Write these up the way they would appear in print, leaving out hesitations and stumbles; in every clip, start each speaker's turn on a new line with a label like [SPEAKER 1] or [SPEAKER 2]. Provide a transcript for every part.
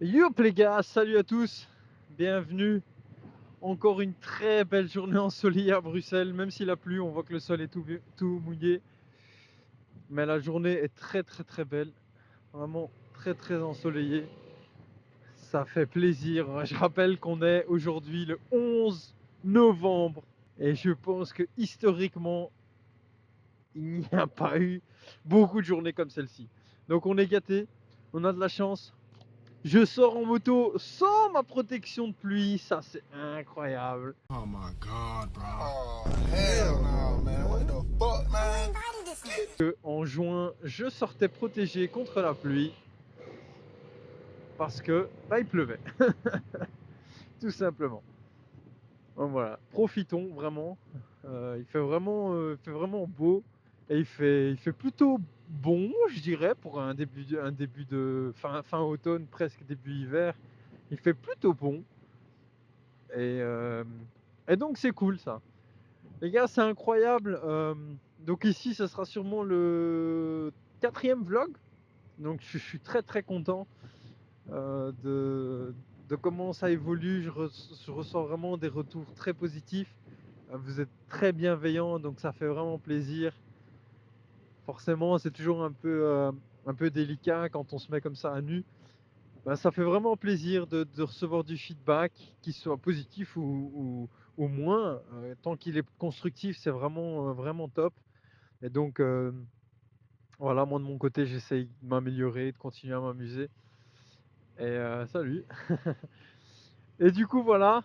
[SPEAKER 1] Youp les gars, salut à tous, bienvenue. Encore une très belle journée ensoleillée à Bruxelles, même s'il a plu, on voit que le sol est tout mouillé. Mais la journée est très belle, vraiment très ensoleillée. Ça fait plaisir. Je rappelle qu'on est aujourd'hui le 11 novembre et je pense que historiquement, il n'y a pas eu beaucoup de journées comme celle-ci. Donc on est gâtés, on a de la chance. Je sors en moto sans ma protection de pluie, ça c'est incroyable.
[SPEAKER 2] Oh my god, bro. Oh, hell no, man. What the fuck, man?
[SPEAKER 1] En juin, je sortais protégé contre la pluie parce que il pleuvait, tout simplement. Donc voilà, profitons vraiment. Il fait vraiment beau et il fait plutôt bon, je dirais, pour un début de fin automne, presque début hiver. Il fait plutôt bon et, euh, et donc c'est cool ça. Les gars, c'est incroyable. Donc ici, ce sera sûrement le quatrième vlog. Donc je suis très content de comment ça évolue. Je ressens vraiment des retours très positifs. Vous êtes très bienveillants, donc ça fait vraiment plaisir. Forcément, c'est toujours un peu délicat quand on se met comme ça à nu. Ben, ça fait vraiment plaisir de recevoir du feedback, qu'il soit positif ou moins. Tant qu'il est constructif, c'est vraiment top. Et donc, voilà, moi de mon côté, j'essaye de m'améliorer, de continuer à m'amuser. Et salut. Et du coup, voilà.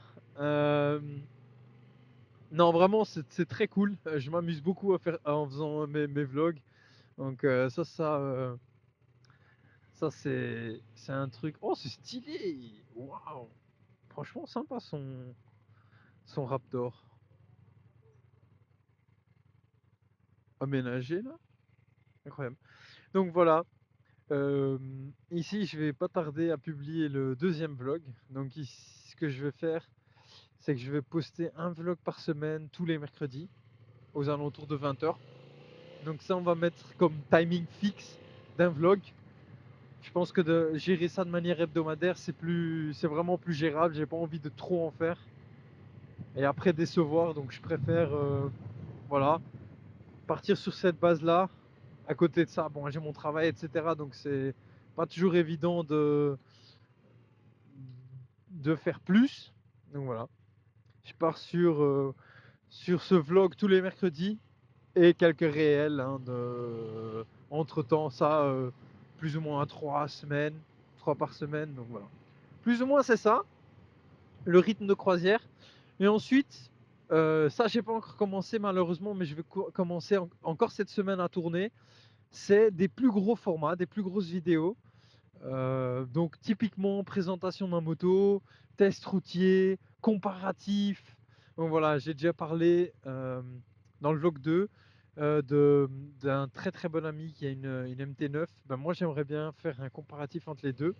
[SPEAKER 1] Non, vraiment, c'est très cool. Je m'amuse beaucoup en faisant mes vlogs. Donc, ça c'est un truc. Oh, c'est stylé! Waouh! Franchement, sympa son Raptor. Aménagé là. Incroyable. Donc voilà. Ici, je vais pas tarder à publier le deuxième vlog. Donc ici, ce que je vais faire, c'est que je vais poster un vlog par semaine tous les mercredis aux alentours de 20h. Donc ça, on va mettre comme timing fixe d'un vlog. Je pense que de gérer ça de manière hebdomadaire, c'est vraiment plus gérable. J'ai pas envie de trop en faire et après décevoir. Donc je préfère, voilà, partir sur cette base-là. À côté de ça, bon, j'ai mon travail, etc. Donc c'est pas toujours évident de faire plus. Donc voilà, je pars sur ce vlog tous les mercredis et quelques réels hein, entre temps, ça plus ou moins à 3 semaines, 3 par semaine. Donc voilà, plus ou moins c'est ça le rythme de croisière. Et ensuite, ça j'ai pas encore commencé malheureusement, mais je vais commencer encore cette semaine à tourner. C'est des plus gros formats, des plus grosses vidéos. Donc typiquement présentation d'un moto, test routier, comparatif. Donc voilà, j'ai déjà parlé dans le vlog 2 d'un très bon ami qui a une MT9. Ben, moi j'aimerais bien faire un comparatif entre les deux.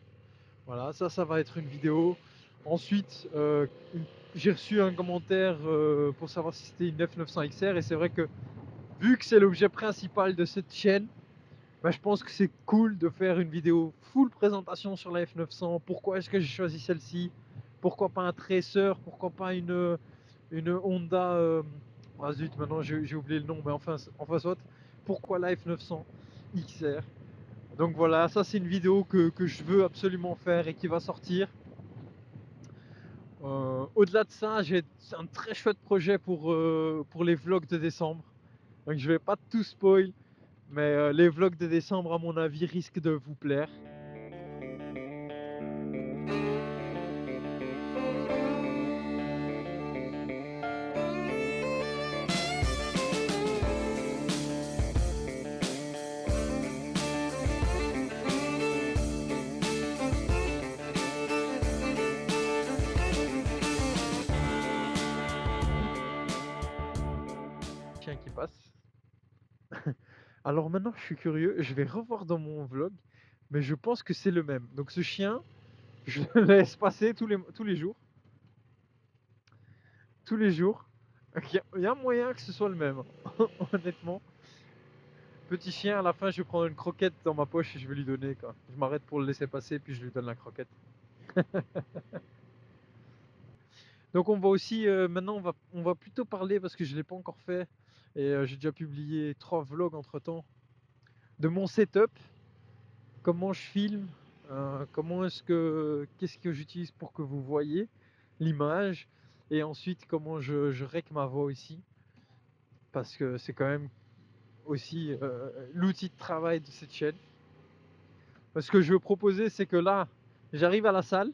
[SPEAKER 1] Voilà, ça va être une vidéo. Ensuite, j'ai reçu un commentaire pour savoir si c'était une F900 XR et c'est vrai que vu que c'est l'objet principal de cette chaîne, bah, je pense que c'est cool de faire une vidéo full présentation sur la F900. Pourquoi est-ce que j'ai choisi celle-ci? Pourquoi pas un Tracer? Pourquoi pas une Honda ah zut, maintenant j'ai oublié le nom, mais enfin soit. Pourquoi la F900 XR? Donc voilà, ça c'est une vidéo que je veux absolument faire et qui va sortir. Au-delà de ça, j'ai un très chouette projet pour les vlogs de décembre. Donc je vais pas tout spoil, mais les vlogs de décembre, à mon avis, risquent de vous plaire. Chien qui passe. Alors maintenant, je suis curieux, je vais revoir dans mon vlog, mais je pense que c'est le même. Donc ce chien, je le laisse passer tous les jours. Tous les jours. Il y a moyen que ce soit le même, honnêtement. Petit chien, à la fin, je vais prendre une croquette dans ma poche et je vais lui donner, quoi. Je m'arrête pour le laisser passer, puis je lui donne la croquette. Donc on va aussi, maintenant on va plutôt parler, parce que je ne l'ai pas encore fait, et j'ai déjà publié 3 vlogs entre-temps, de mon setup, comment je filme, qu'est-ce que j'utilise pour que vous voyez l'image, et ensuite comment je règle ma voix aussi, parce que c'est quand même aussi l'outil de travail de cette chaîne. Ce que je veux proposer, c'est que là, j'arrive à la salle,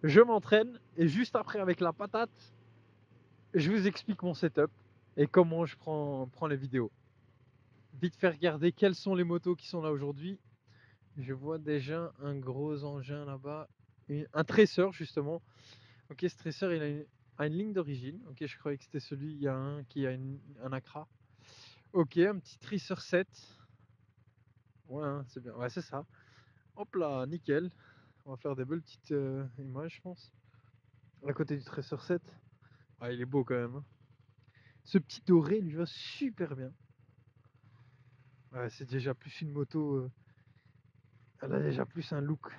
[SPEAKER 1] je m'entraîne, et juste après, avec la patate, je vous explique mon setup et comment je prends les vidéos. Vite fait regarder quelles sont les motos qui sont là aujourd'hui. Je vois déjà un gros engin là-bas, un traceur justement. Ok, ce traceur il a une ligne d'origine. Ok, je croyais que c'était celui, il y a un qui a un Accra. Ok, un petit tracer 7. Ouais, hein, c'est bien, ouais, c'est ça. Hop là, nickel. On va faire des belles petites images, je pense. À côté du tracer 7. Ah, il est beau quand même, hein. Ce petit doré lui va super bien. Ouais, c'est déjà plus une moto. Elle a déjà plus un look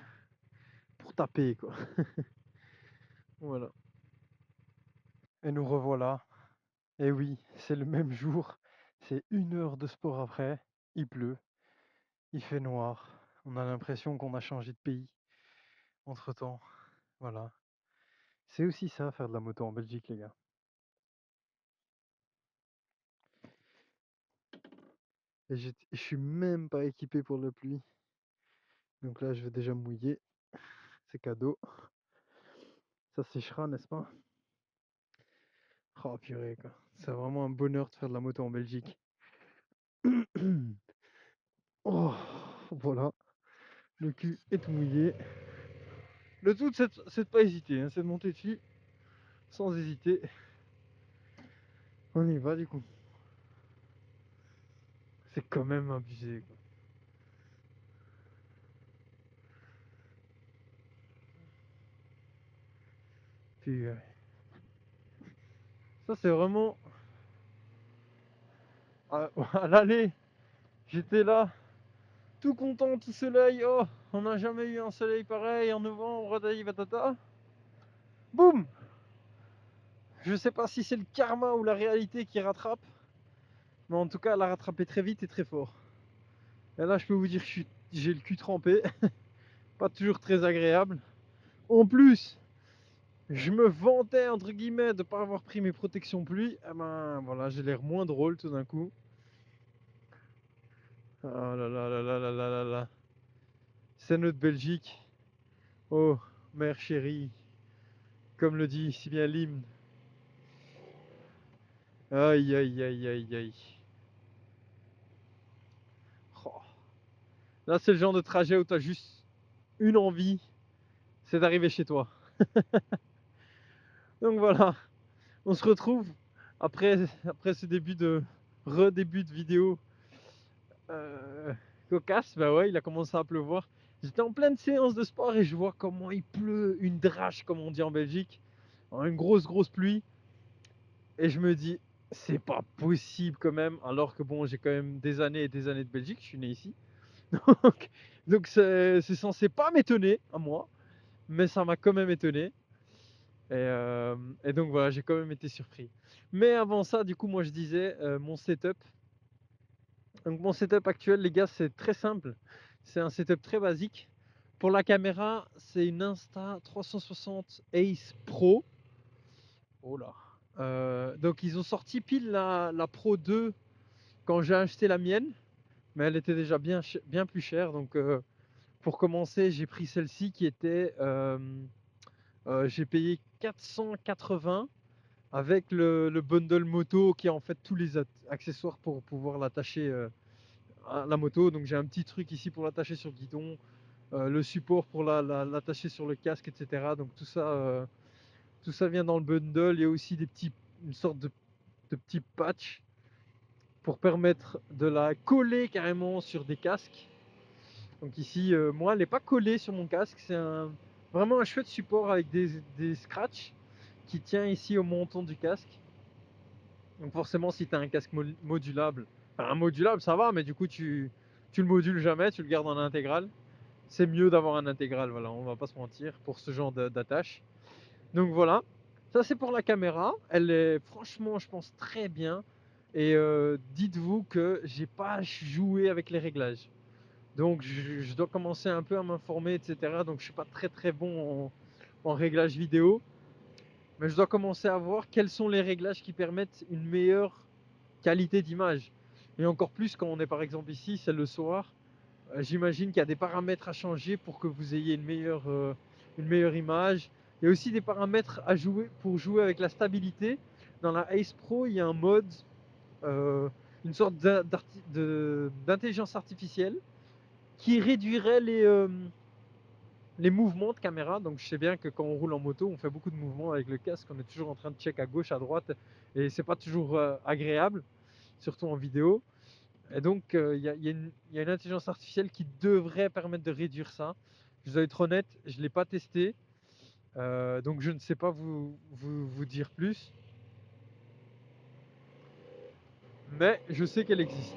[SPEAKER 1] pour taper, quoi. Voilà. Et nous revoilà. Et oui, c'est le même jour. C'est 1 heure de sport après. Il pleut. Il fait noir. On a l'impression qu'on a changé de pays entre-temps. Voilà. C'est aussi ça, faire de la moto en Belgique, les gars. Et je suis même pas équipé pour la pluie. Donc là, je vais déjà mouiller. C'est cadeau. Ça séchera, n'est-ce pas? Oh purée, quoi. C'est vraiment un bonheur de faire de la moto en Belgique. Oh, voilà. Le cul est tout mouillé. Le tout, c'est de pas hésiter, hein, c'est de monter dessus sans hésiter. On y va du coup. C'est quand même abusé, quoi. Puis, ça c'est vraiment à l'aller. J'étais là, tout content, tout soleil. Oh, on n'a jamais eu un soleil pareil en novembre, patata. Boum! Je sais pas si c'est le karma ou la réalité qui rattrape, mais en tout cas, elle a rattrapé très vite et très fort. Et là, je peux vous dire que j'ai le cul trempé, pas toujours très agréable. En plus, je me vantais entre guillemets de pas avoir pris mes protections pluie. Eh ben voilà, j'ai l'air moins drôle tout d'un coup. Oh là là là là là là là là. C'est notre Belgique. Oh, mère chérie, comme le dit si bien l'hymne. Aïe aïe aïe aïe aïe. Oh. Là, c'est le genre de trajet où tu as juste une envie, c'est d'arriver chez toi. Donc voilà, on se retrouve après ce redébut de vidéo cocasse. Bah ouais, il a commencé à pleuvoir. J'étais en pleine séance de sport et je vois comment il pleut, une drache comme on dit en Belgique, une grosse pluie. Et je me dis, c'est pas possible quand même, alors que bon, j'ai quand même des années et des années de Belgique, je suis né ici. Donc, donc c'est censé pas m'étonner à moi, mais ça m'a quand même étonné. Et donc voilà, j'ai quand même été surpris. Mais avant ça, du coup, moi je disais mon setup. Donc mon setup actuel, les gars, c'est très simple. C'est un setup très basique. Pour la caméra, c'est une Insta360 Ace Pro. Oh là. Donc ils ont sorti pile la Pro 2 quand j'ai acheté la mienne, mais elle était déjà bien plus chère. Donc pour commencer, j'ai pris celle-ci qui était, j'ai payé 480 avec le bundle moto qui a en fait tous les accessoires pour pouvoir l'attacher à la moto. Donc j'ai un petit truc ici pour l'attacher sur le guidon, le support pour l'attacher sur le casque, etc. Donc tout ça vient dans le bundle. Il y a aussi une sorte de petits patchs pour permettre de la coller carrément sur des casques. Donc ici, moi, elle n'est pas collée sur mon casque. C'est vraiment un chouette support avec des scratchs qui tient ici au menton du casque. Donc forcément, si tu as un casque modulable, enfin un modulable ça va, mais du coup tu le modules jamais, tu le gardes en intégrale. c'est mieux d'avoir un intégral, voilà, on va pas se mentir, pour ce genre d'attache. Donc voilà, ça c'est pour la caméra, elle est franchement je pense très bien. Et dites-vous que j'ai pas joué avec les réglages. Donc je dois commencer un peu à m'informer, etc. Donc je suis pas très très bon en réglage vidéo. Mais je dois commencer à voir quels sont les réglages qui permettent une meilleure qualité d'image. Et encore plus quand on est par exemple ici, c'est le soir. J'imagine qu'il y a des paramètres à changer pour que vous ayez une meilleure image. Il y a aussi des paramètres à jouer pour jouer avec la stabilité. Dans la Ace Pro, il y a un mode, euh, une sorte d'intelligence artificielle qui réduirait les mouvements de caméra. Donc je sais bien que quand on roule en moto, on fait beaucoup de mouvements avec le casque, on est toujours en train de check à gauche, à droite, et c'est pas toujours agréable, surtout en vidéo. Et donc y a une intelligence artificielle qui devrait permettre de réduire ça. Je dois être honnête, je ne l'ai pas testé, donc je ne sais pas vous dire plus, mais je sais qu'elle existe.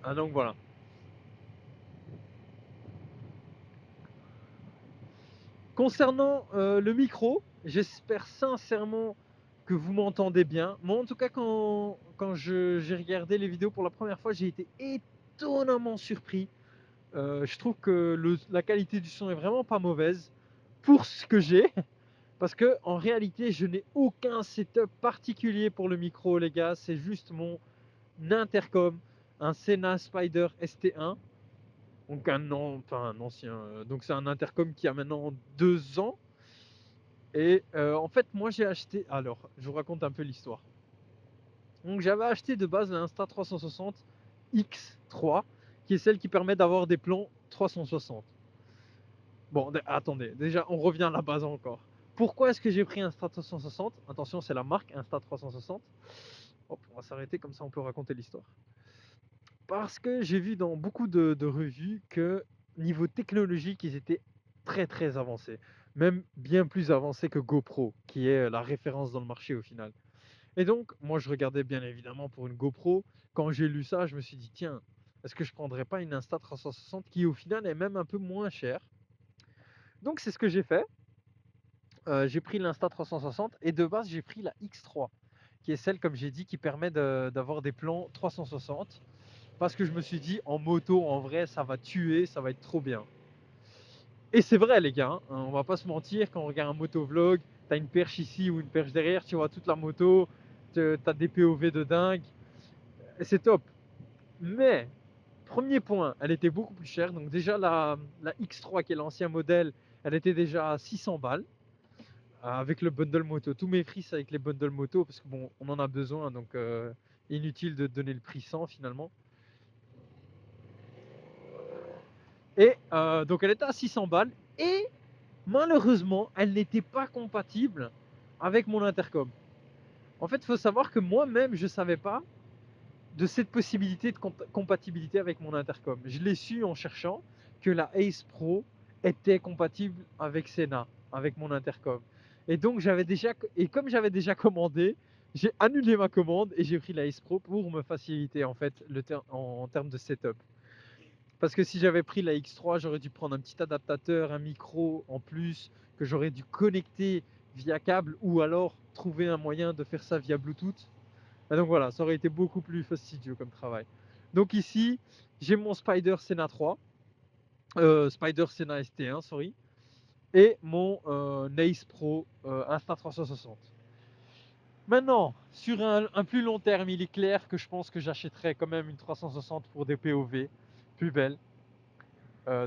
[SPEAKER 1] Ah, donc voilà. Concernant le micro, j'espère sincèrement que vous m'entendez bien. Moi, en tout cas, quand j'ai regardé les vidéos pour la première fois, j'ai été étonnamment surpris. Je trouve que la qualité du son est vraiment pas mauvaise pour ce que j'ai. Parce que en réalité, je n'ai aucun setup particulier pour le micro, les gars. C'est juste mon intercom, un Sena Spider ST1. Donc un ancien. Donc c'est un intercom qui a maintenant 2 ans. Et en fait, moi j'ai acheté. Alors, je vous raconte un peu l'histoire. Donc j'avais acheté de base l'Insta360 X3, qui est celle qui permet d'avoir des plans 360. Bon, attendez, déjà on revient à la base encore. Pourquoi est-ce que j'ai pris Insta360? Attention, c'est la marque Insta360. Hop, on va s'arrêter, comme ça on peut raconter l'histoire. Parce que j'ai vu dans beaucoup de revues que niveau technologique, ils étaient très très avancés. Même bien plus avancés que GoPro, qui est la référence dans le marché au final. Et donc, moi je regardais bien évidemment pour une GoPro. Quand j'ai lu ça, je me suis dit, tiens, est-ce que je prendrais pas une Insta360 qui au final est même un peu moins chère? Donc c'est ce que j'ai fait. J'ai pris l'Insta360 et de base j'ai pris la X3, qui est celle, comme j'ai dit, qui permet d'avoir des plans 360. Parce que je me suis dit, en moto, en vrai, ça va tuer, ça va être trop bien. Et c'est vrai, les gars, hein, on va pas se mentir, quand on regarde un motovlog, t'as une perche ici ou une perche derrière, tu vois toute la moto, t'as des POV de dingue, et c'est top. Mais, premier point, elle était beaucoup plus chère. Donc déjà, la X3, qui est l'ancien modèle, elle était déjà à 600 balles, avec le bundle moto. Tous mes prix, c'est avec les bundles moto, parce que bon, on en a besoin, donc inutile de donner le prix sans, finalement. Et donc elle était à 600 balles, et malheureusement, elle n'était pas compatible avec mon intercom. En fait, il faut savoir que moi-même, je ne savais pas de cette possibilité de compatibilité avec mon intercom. Je l'ai su en cherchant que la Ace Pro était compatible avec Sena, avec mon intercom. Et donc comme j'avais déjà commandé, j'ai annulé ma commande et j'ai pris la Ace Pro pour me faciliter en fait en termes de setup. Parce que si j'avais pris la X3, j'aurais dû prendre un petit adaptateur, un micro en plus, que j'aurais dû connecter via câble ou alors trouver un moyen de faire ça via Bluetooth. Et donc voilà, ça aurait été beaucoup plus fastidieux comme travail. Donc ici, j'ai mon Spider Sena 3, Spider Sena ST1, sorry, et mon Ace Pro Insta360. Maintenant, sur un plus long terme, il est clair que je pense que j'achèterai quand même une 360 pour des POV plus belles.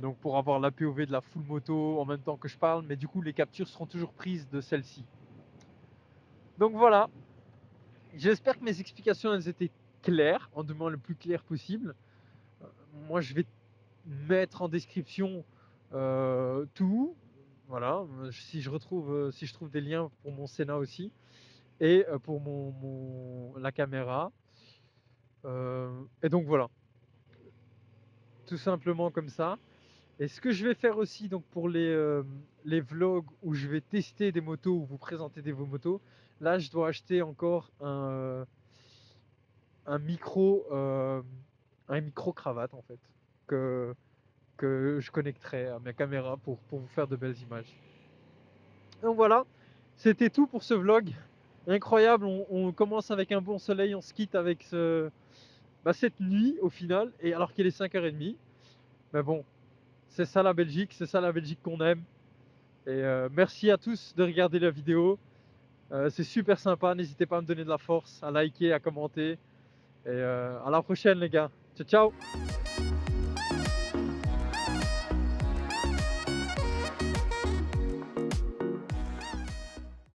[SPEAKER 1] Donc pour avoir la POV de la full moto en même temps que je parle, mais du coup les captures seront toujours prises de celle-ci. Donc voilà, j'espère que mes explications elles étaient claires, en du moins le plus clair possible. Moi je vais mettre en description tout, voilà, si je trouve des liens pour mon Sena aussi, et pour la caméra. Et donc voilà, tout simplement comme ça. Et ce que je vais faire aussi donc pour les vlogs où je vais tester des motos ou vous présenter vos motos, là je dois acheter encore un micro un micro-cravate en fait, que, que je connecterai à ma caméra pour vous faire de belles images. Donc voilà, c'était tout pour ce vlog. Incroyable, on commence avec un bon soleil, on se quitte avec cette nuit au final, et alors qu'il est 5h30. Mais bon, c'est ça la Belgique, c'est ça la Belgique qu'on aime. Et merci à tous de regarder la vidéo. C'est super sympa, n'hésitez pas à me donner de la force, à liker, à commenter. Et à la prochaine les gars. Ciao ciao.